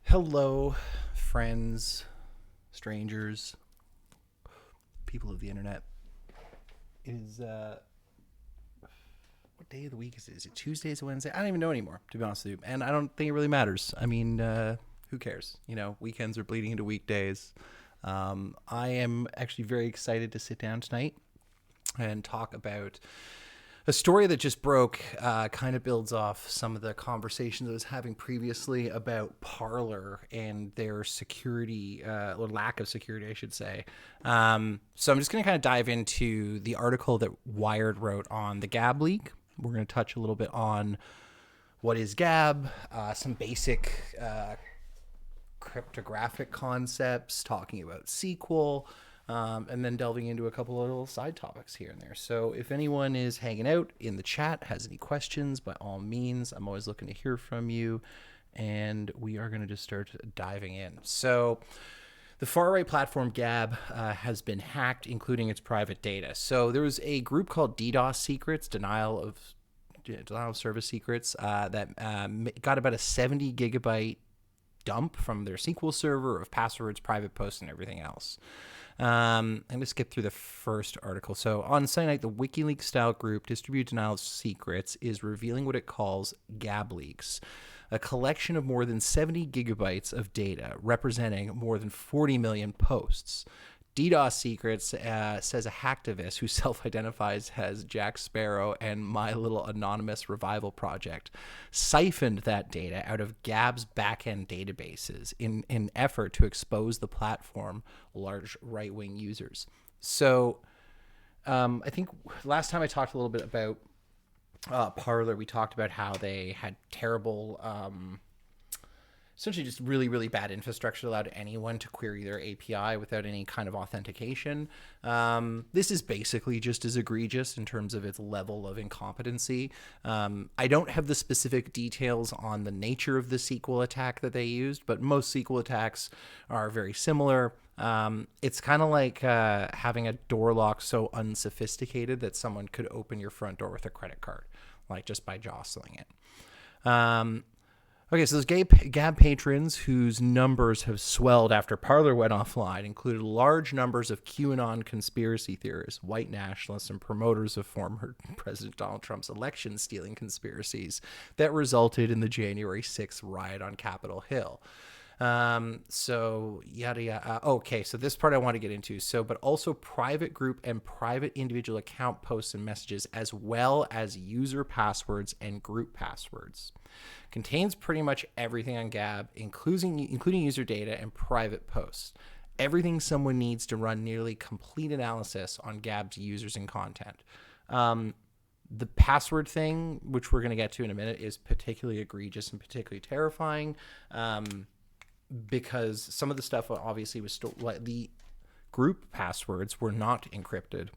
Hello, friends, strangers, people of the internet. It is, what day of the week is it? Is it Tuesday? Is it Wednesday? I don't even know anymore, to be honest with you. And I don't think it really matters. I mean, who cares? You know, weekends are bleeding into weekdays. I am actually very excited to sit down tonight and talk about a story that just broke. Kind of builds off some of the conversations I was having previously about Parler and their security, or lack of security, I should say. So I'm just going to kind of dive into the article that Wired wrote on the Gab leak. We're going to touch a little bit on what is Gab, some basic cryptographic concepts, talking about SQL, and then delving into a couple of little side topics here and there. So if anyone is hanging out in the chat, has any questions, by all means, I'm always looking to hear from you. And we are going to just start diving in. So the far-right platform Gab has been hacked, including its private data. So there was a group called DDoS Secrets, Denial of Service Secrets, that got about a 70 gigabyte dump from their SQL server of passwords, private posts, and everything else. I'm going to skip through the first article. So on Sunday night, the WikiLeaks style group Distribute Denial of Secrets is revealing what it calls Gab leaks, a collection of more than 70 gigabytes of data representing more than 40 million posts. DDoS Secrets says a hacktivist who self-identifies as Jack Sparrow and My Little Anonymous Revival Project siphoned that data out of Gab's backend databases in an effort to expose the platform large right-wing users. So I think last time I talked a little bit about Parler, we talked about how they had terrible essentially just really, really bad infrastructure that allowed anyone to query their API without any kind of authentication. This is basically just as egregious in terms of its level of incompetency. I don't have the specific details on the nature of the SQL attack that they used, but most SQL attacks are very similar. It's kind of like having a door lock so unsophisticated that someone could open your front door with a credit card, like just by jostling it. Okay, so those Gab patrons whose numbers have swelled after Parler went offline included large numbers of QAnon conspiracy theorists, white nationalists, and promoters of former President Donald Trump's election-stealing conspiracies that resulted in the January 6th riot on Capitol Hill. So yada yada. Okay, so this part I want to get into. So, but also private group and private individual account posts and messages, as well as user passwords and group passwords. Contains pretty much everything on Gab, including user data and private posts. Everything someone needs to run nearly complete analysis on Gab's users and content. The password thing, which we're going to get to in a minute, is particularly egregious and particularly terrifying. Because some of the stuff obviously was like the group passwords were not encrypted.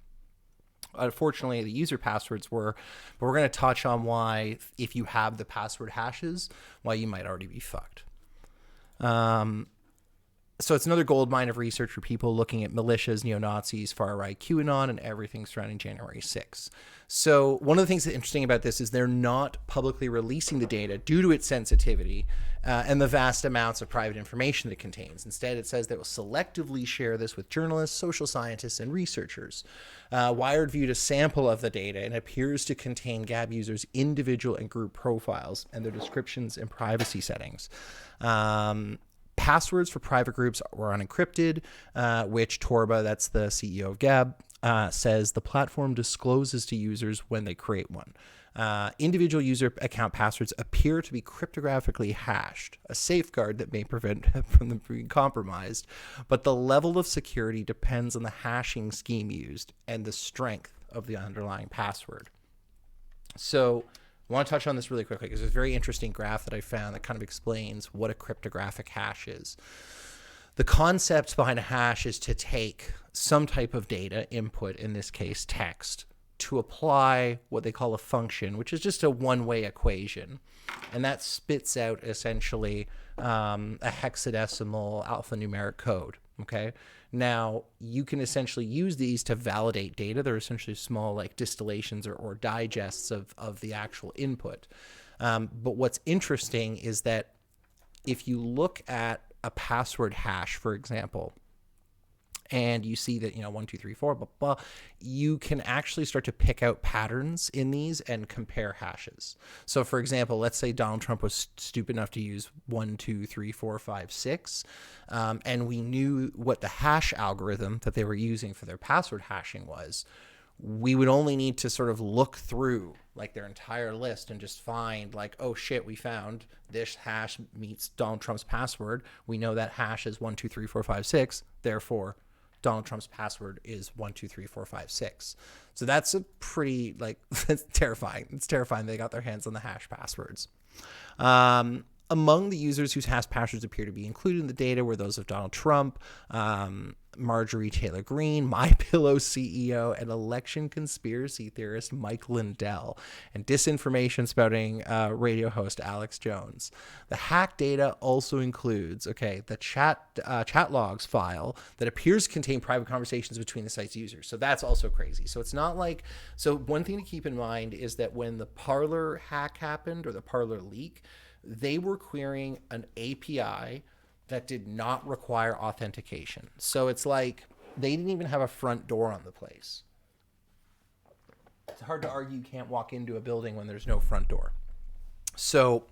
Unfortunately, the user passwords were, but we're going to touch on why, if you have the password hashes, why you might already be fucked. So it's another gold mine of research for people looking at militias, neo-Nazis, far-right QAnon, and everything surrounding January 6th. So one of the things that's interesting about this is they're not publicly releasing the data due to its sensitivity and the vast amounts of private information that it contains. Instead, it says they will selectively share this with journalists, social scientists, and researchers. Wired viewed a sample of the data and appears to contain Gab users' individual and group profiles and their descriptions and privacy settings. Passwords for private groups were unencrypted, which Torba, that's the CEO of Gab, says the platform discloses to users when they create one. Individual user account passwords appear to be cryptographically hashed, a safeguard that may prevent from them being compromised, but the level of security depends on the hashing scheme used and the strength of the underlying password. So I want to touch on this really quickly because there's a very interesting graph that I found that kind of explains what a cryptographic hash is. The concept behind a hash is to take some type of data input, in this case text, to apply what they call a function, which is just a one-way equation. And that spits out essentially a hexadecimal alphanumeric code. Okay. Now you can essentially use these to validate data. They're essentially small like distillations or digests of the actual input. But what's interesting is that if you look at a password hash, for example, and you see that, 1, 2, 3, 4, blah, blah, you can actually start to pick out patterns in these and compare hashes. So, for example, let's say Donald Trump was stupid enough to use 1, 2, 3, 4, 5, 6, and we knew what the hash algorithm that they were using for their password hashing was. We would only need to sort of look through like their entire list and just find like, oh shit, we found this hash meets Donald Trump's password. We know that hash is 1, 2, 3, 4, 5, 6. Therefore, Donald Trump's password is 1, 2, 3, 4, 5, 6. So that's a pretty, like, that's terrifying. It's terrifying they got their hands on the hash passwords. Among the users whose hash passwords appear to be included in the data were those of Donald Trump, Marjorie Taylor Greene, MyPillow CEO, and election conspiracy theorist Mike Lindell, and disinformation spouting radio host Alex Jones. The hack data also includes, the chat logs file that appears to contain private conversations between the site's users. So that's also crazy. So it's not like, so one thing to keep in mind is that when the Parler hack happened, or the Parler leak, they were querying an API that did not require authentication. So it's like they didn't even have a front door on the place. It's hard to argue you can't walk into a building when there's no front door. So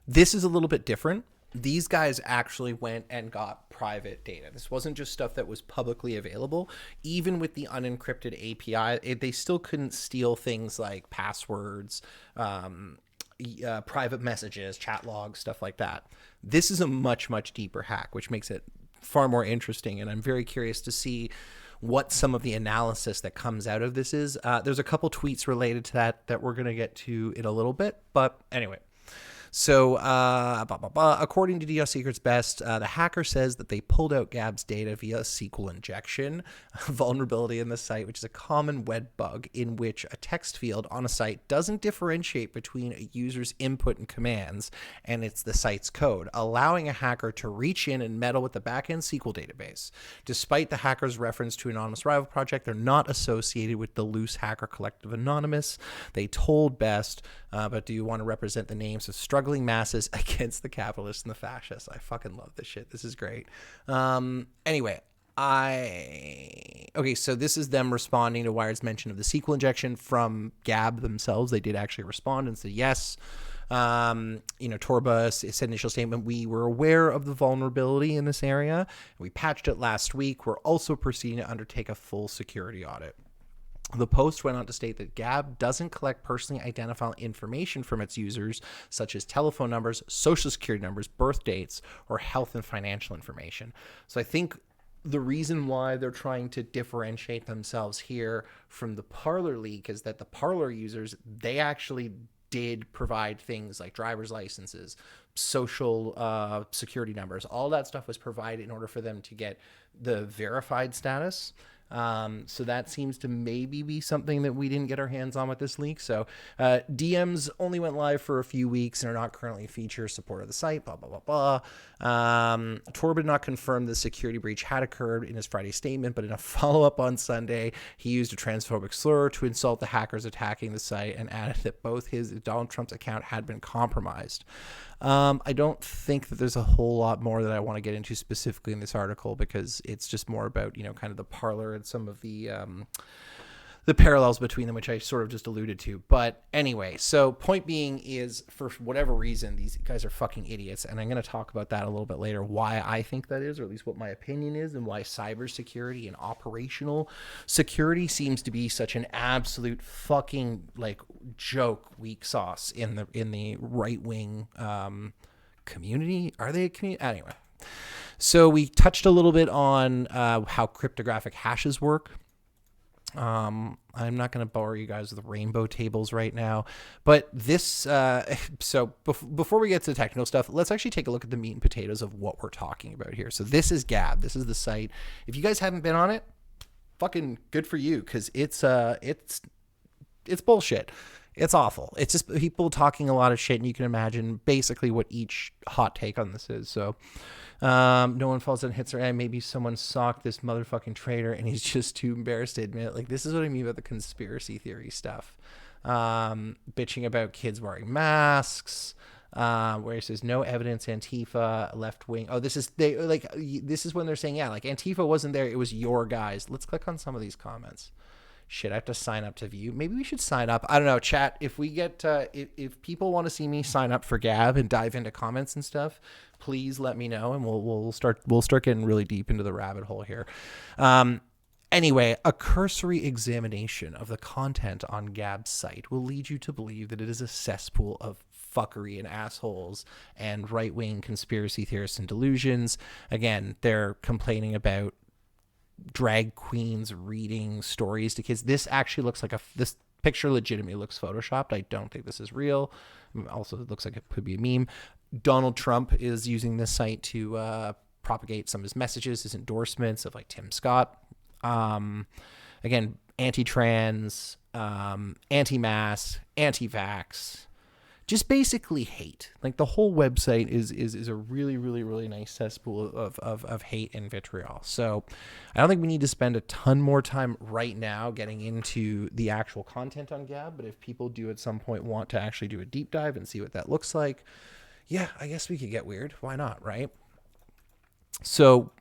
this is a little bit different. These guys actually went and got private data. This wasn't just stuff that was publicly available. Even with the unencrypted API, they still couldn't steal things like passwords, private messages, chat logs, stuff like that. This is a much, much deeper hack, which makes it far more interesting. And I'm very curious to see what some of the analysis that comes out of this is. There's a couple tweets related to that we're going to get to in a little bit. But anyway. So, according to DDoS Secret's Best, the hacker says that they pulled out Gabb's data via SQL injection, a vulnerability in the site, which is a common web bug in which a text field on a site doesn't differentiate between a user's input and commands, and it's the site's code, allowing a hacker to reach in and meddle with the backend SQL database. Despite the hacker's reference to Anonymous Rival Project, they're not associated with the loose hacker collective Anonymous. They told Best, but do you want to represent the names of struggling masses against the capitalists and the fascists? I fucking love this shit. This is great. Anyway, so this is them responding to Wired's mention of the SQL injection from Gab themselves. They did actually respond and say yes. Torba said initial statement, we were aware of the vulnerability in this area. We patched it last week. We're also proceeding to undertake a full security audit. The post went on to state that Gab doesn't collect personally identifiable information from its users, such as telephone numbers, social security numbers, birth dates, or health and financial information. So I think the reason why they're trying to differentiate themselves here from the Parler leak is that the Parler users, they actually did provide things like driver's licenses, social security numbers. All that stuff was provided in order for them to get the verified status. So that seems to maybe be something that we didn't get our hands on with this leak. So DMs only went live for a few weeks and are not currently feature support of the site, blah, blah, blah, blah. Torb did not confirm the security breach had occurred in his Friday statement, but in a follow-up on Sunday, he used a transphobic slur to insult the hackers attacking the site and added that both his and Donald Trump's account had been compromised. I don't think that there's a whole lot more that I want to get into specifically in this article because it's just more about, kind of the Parler and some of the parallels between them, which I sort of just alluded to. But anyway, so point being is, for whatever reason, these guys are fucking idiots. And I'm going to talk about that a little bit later, why I think that is, or at least what my opinion is, and why cybersecurity and operational security seems to be such an absolute fucking joke, weak sauce in the right-wing community. Are they a community? Anyway. So we touched a little bit on how cryptographic hashes work. I'm not going to bore you guys with rainbow tables right now, but this, so before we get to the technical stuff, let's actually take a look at the meat and potatoes of what we're talking about here. So this is Gab. This is the site. If you guys haven't been on it, fucking good for you. Cause it's bullshit. It's awful. It's just people talking a lot of shit, and you can imagine basically what each hot take on this is. So, no one falls down, hits their end. Maybe someone socked this motherfucking traitor and he's just too embarrassed to admit it. This is what I mean about the conspiracy theory stuff. Bitching about kids wearing masks. where it says no evidence Antifa left wing. Oh, this is when they're saying, yeah, like Antifa wasn't there, it was your guys. Let's click on some of these comments. Shit, I have to sign up to view. Maybe we should sign up. I don't know, chat. If we get if people want to see me sign up for Gab and dive into comments and stuff, please let me know, and we'll start getting really deep into the rabbit hole here. Anyway, a cursory examination of the content on Gab's site will lead you to believe that it is a cesspool of fuckery and assholes and right-wing conspiracy theorists and delusions. Again, they're complaining about drag queens reading stories to kids. This actually looks like this picture legitimately looks photoshopped. I don't think this is real. Also, it looks like it could be a meme. Donald Trump is using this site to propagate some of his messages, his endorsements of like Tim Scott. Again, anti-trans, anti-mask, anti-vax, just basically hate. Like the whole website is a really, really, really nice cesspool of hate and vitriol. So I don't think we need to spend a ton more time right now getting into the actual content on Gab, but if people do at some point want to actually do a deep dive and see what that looks like, yeah, I guess we could get weird. Why not, right? So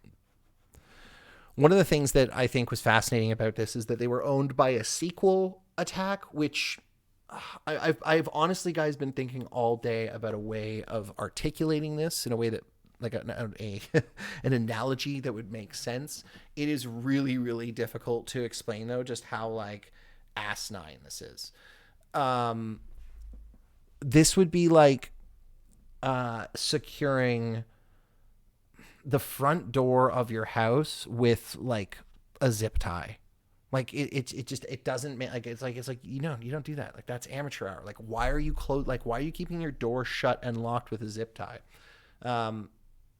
one of the things that I think was fascinating about this is that they were owned by a sequel attack, which I've honestly, guys, been thinking all day about a way of articulating this in a way that, like an analogy that would make sense. It is really, really difficult to explain, though, just how like asinine this is. This would be like securing the front door of your house with like a zip tie. Like it doesn't make like, it's like, you don't do that. Like that's amateur hour. Like, why are you why are you keeping your door shut and locked with a zip tie?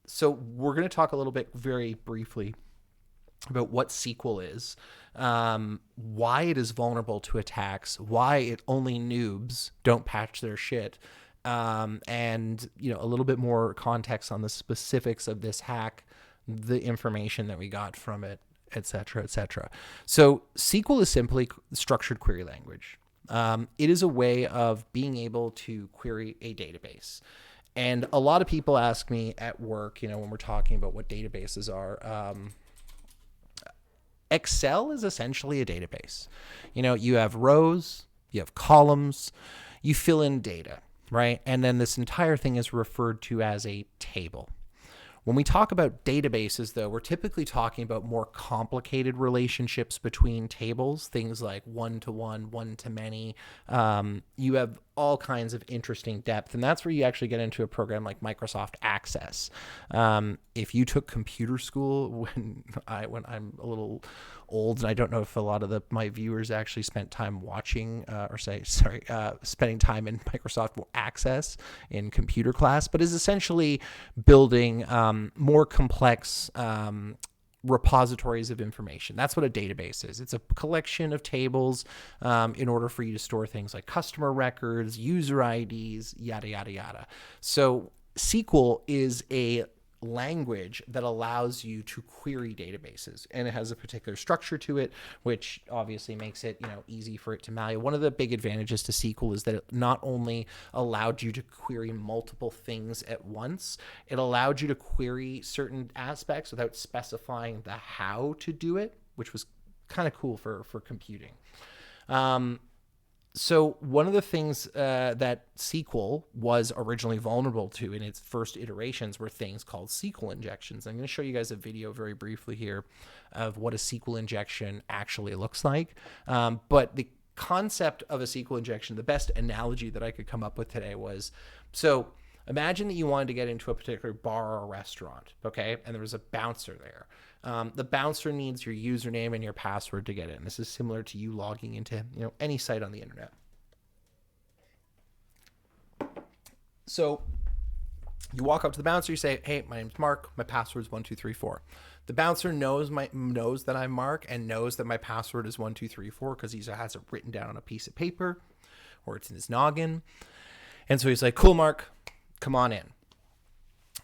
So we're going to talk a little bit very briefly about what SQL is, why it is vulnerable to attacks, why it only noobs don't patch their shit. And a little bit more context on the specifics of this hack, the information that we got from it, etc., etc. So SQL is simply structured query language. It is a way of being able to query a database. And a lot of people ask me at work, when we're talking about what databases are, Excel is essentially a database. You have rows, you have columns, you fill in data, right? And then this entire thing is referred to as a table. When we talk about databases, though, we're typically talking about more complicated relationships between tables, things like one-to-one, one-to-many. You have all kinds of interesting depth, and that's where you actually get into a program like Microsoft Access. If you took computer school, when I'm a little old, and I don't know if a lot of my viewers actually spent time watching spending time in Microsoft Access in computer class, but is essentially building more complex repositories of information. That's what a database is. It's a collection of tables in order for you to store things like customer records, user IDs, yada, yada, yada. So SQL is a language that allows you to query databases, and it has a particular structure to it, which obviously makes it easy for it to malleate. One of the big advantages to SQL is that it not only allowed you to query multiple things at once, it allowed you to query certain aspects without specifying the how to do it, which was kind of cool for computing. So one of the things that SQL was originally vulnerable to in its first iterations were things called SQL injections. I'm going to show you guys a video very briefly here of what a SQL injection actually looks like. But the concept of a SQL injection, the best analogy that I could come up with today was, so imagine that you wanted to get into a particular bar or restaurant, okay? And there was a bouncer there. The bouncer needs your username and your password to get in. This is similar to you logging into any site on the internet. So you walk up to the bouncer, you say, "Hey, my name's Mark. My password is 1234." The bouncer knows that I'm Mark and knows that my password is 1234 because he has it written down on a piece of paper or it's in his noggin. And so he's like, "Cool, Mark, come on in."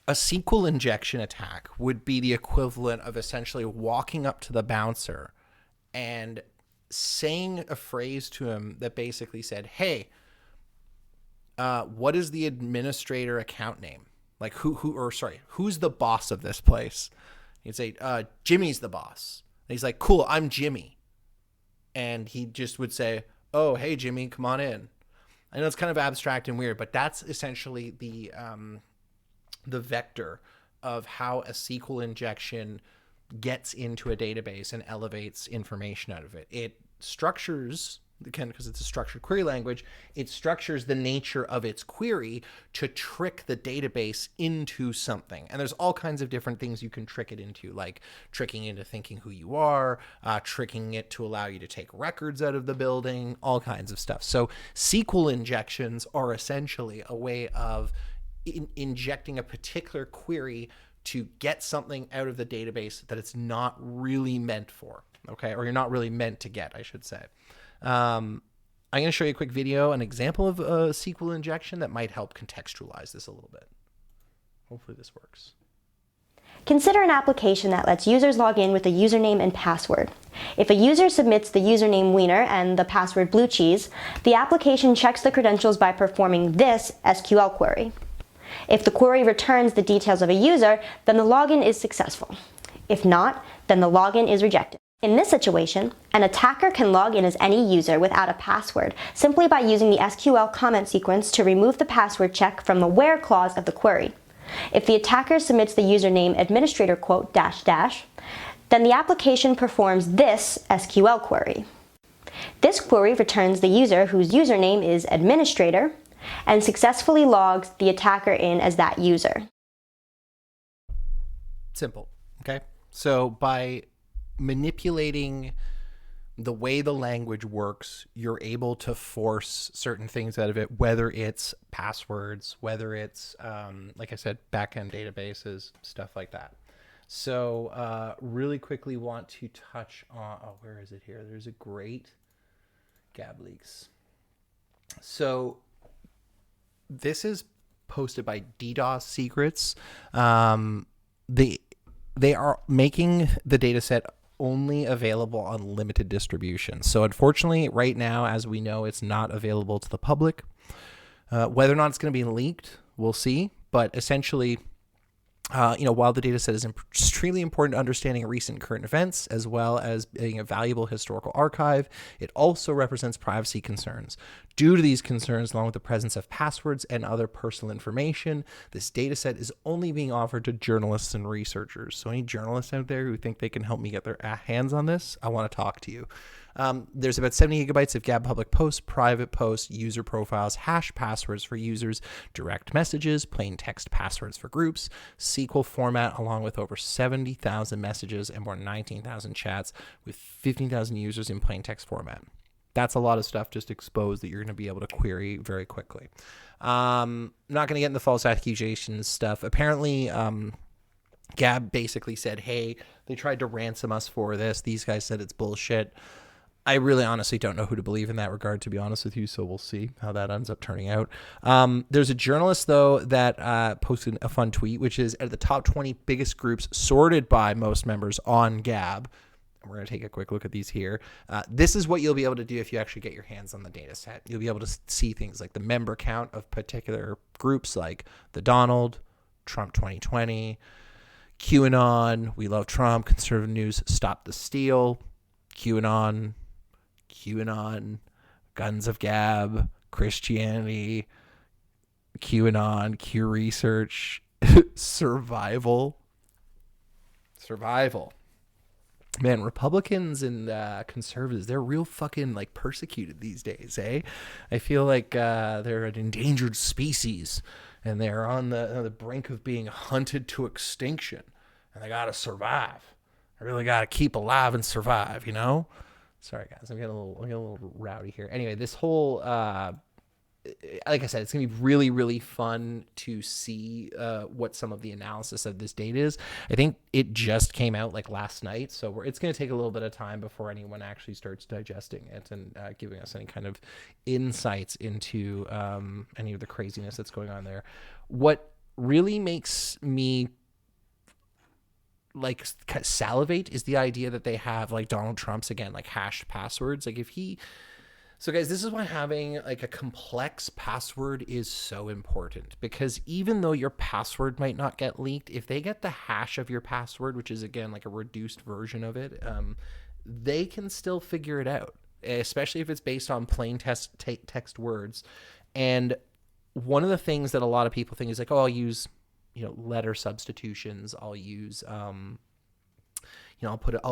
A SQL injection attack would be the equivalent of essentially walking up to the bouncer and saying a phrase to him that basically said, "Hey, what is the administrator account name? Like who's the boss of this place? He'd say, Jimmy's the boss. And he's like, cool, I'm Jimmy. And he just would say, oh, hey, Jimmy, come on in. I know it's kind of abstract and weird, but that's essentially the vector of how a SQL injection gets into a database and elevates information out of it. It structures, again, because it's a structured query language, it structures the nature of its query to trick the database into something. And there's all kinds of different things you can trick it into, like tricking into thinking who you are, tricking it to allow you to take records out of the building, all kinds of stuff. So SQL injections are essentially a way of injecting a particular query to get something out of the database that it's not really meant for, okay? Or you're not really meant to get, I should say. I'm going to show you a quick video, an example of a SQL injection that might help contextualize this a little bit. Hopefully this works. Consider an application that lets users log in with a username and password. If a user submits the username Wiener and the password Blue Cheese, the application checks the credentials by performing this SQL query. If the query returns the details of a user, then the login is successful. If not, then the login is rejected. In this situation, an attacker can log in as any user without a password simply by using the SQL comment sequence to remove the password check from the where clause of the query. If the attacker submits the username administrator quote dash dash, then the application performs this SQL query. This query returns the user whose username is administrator and successfully logs the attacker in as that user. Simple, okay? So by manipulating the way the language works, you're able to force certain things out of it, whether it's passwords, whether it's, like I said, backend databases, stuff like that. So really quickly want to touch on, oh, where is it here? There's a great Gab leaks. So this is posted by DDoS Secrets. They are making the data set only available on limited distribution. So unfortunately, right now, as we know, it's not available to the public. Whether or not it's going to be leaked, we'll see. But essentially, while the data set is extremely important to understanding recent current events, as well as being a valuable historical archive, it also represents privacy concerns. Due to these concerns, along with the presence of passwords and other personal information, this data set is only being offered to journalists and researchers. So any journalists out there who think they can help me get their hands on this, I want to talk to you. There's about 70 gigabytes of Gab public posts, private posts, user profiles, hash passwords for users, direct messages, plain text passwords for groups, SQL format, along with over 70,000 messages and more than 19,000 chats with 15,000 users in plain text format. That's a lot of stuff just exposed that you're going to be able to query very quickly. Not going to get into false accusations stuff. Apparently, Gab basically said, hey, they tried to ransom us for this. These guys said it's bullshit. I really honestly don't know who to believe in that regard, to be honest with you, so we'll see how that ends up turning out. There's a journalist, though, that posted a fun tweet, which is at the top 20 biggest groups sorted by most members on Gab. And we're going to take a quick look at these here. This is what you'll be able to do if you actually get your hands on the data set. You'll be able to see things like the member count of particular groups like the Donald, Trump 2020, QAnon, We Love Trump, Conservative News, Stop the Steal, QAnon, Guns of Gab, Christianity, QAnon, Q Research, Survival. Man, Republicans and conservatives, they're real fucking like persecuted these days, eh? I feel like they're an endangered species and they're on the brink of being hunted to extinction, and they gotta survive. I really gotta keep alive and survive, you know? Sorry, guys. I'm getting a little rowdy here. Anyway, this whole, like I said, it's going to be really, really fun to see what some of the analysis of this data is. I think it just came out like last night, so it's going to take a little bit of time before anyone actually starts digesting it and giving us any kind of insights into any of the craziness that's going on there. What really makes me like salivate is the idea that they have like Donald Trump's, again, like hashed passwords. Like if he, So guys, this is why having like a complex password is so important, because even though your password might not get leaked, if they get the hash of your password, which is again like a reduced version of it, they can still figure it out, especially if it's based on plain text words. And one of the things that a lot of people think is like, oh, I'll use, letter substitutions. I'll use, I'll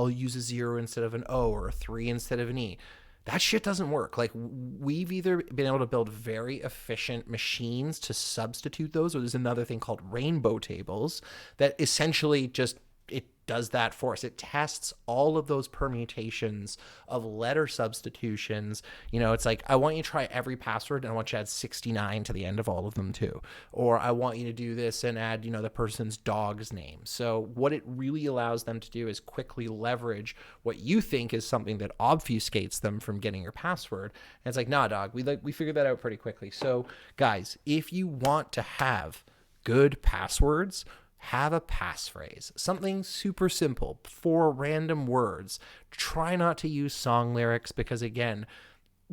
use a 0 instead of an O, or a 3 instead of an E. That shit doesn't work. Like, we've either been able to build very efficient machines to substitute those, or there's another thing called rainbow tables that essentially just, it does that for us. It tests all of those permutations of letter substitutions. It's like, I want you to try every password, and I want you to add 69 to the end of all of them too. Or I want you to do this and add, the person's dog's name. So what it really allows them to do is quickly leverage what you think is something that obfuscates them from getting your password. And it's like, nah, dog, we figured that out pretty quickly. So guys, if you want to have good passwords, have a passphrase, something super simple, 4 random words. Try not to use song lyrics, because again,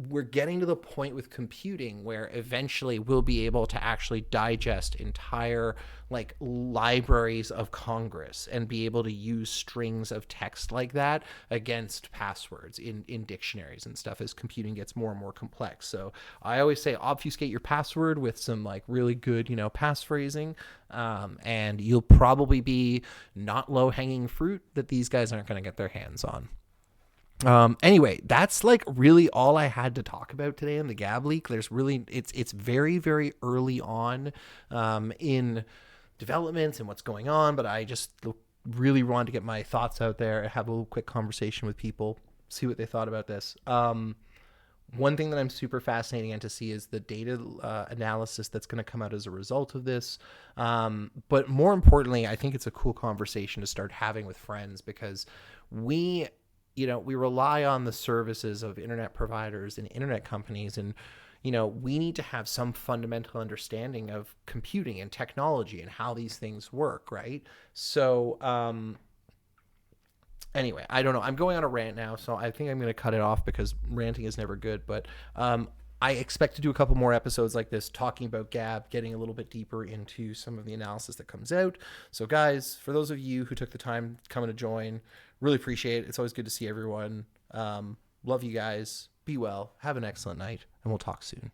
we're getting to the point with computing where eventually we'll be able to actually digest entire like libraries of Congress and be able to use strings of text like that against passwords in dictionaries and stuff as computing gets more and more complex. So I always say obfuscate your password with some like really good, passphrasing, and you'll probably be not low-hanging fruit that these guys aren't going to get their hands on. Anyway, that's like really all I had to talk about today in the Gab leak. There's really, it's very, very early on, in developments and what's going on, but I just really wanted to get my thoughts out there and have a little quick conversation with people, see what they thought about this. One thing that I'm super fascinating to see is the data analysis that's going to come out as a result of this. But more importantly, I think it's a cool conversation to start having with friends, because we rely on the services of internet providers and internet companies, and, we need to have some fundamental understanding of computing and technology and how these things work, right? So, anyway, I don't know. I'm going on a rant now, so I think I'm going to cut it off, because ranting is never good. But I expect to do a couple more episodes like this, talking about Gab, getting a little bit deeper into some of the analysis that comes out. So guys, for those of you who took the time coming to join, really appreciate it. It's always good to see everyone. Love you guys. Be well. Have an excellent night, and we'll talk soon.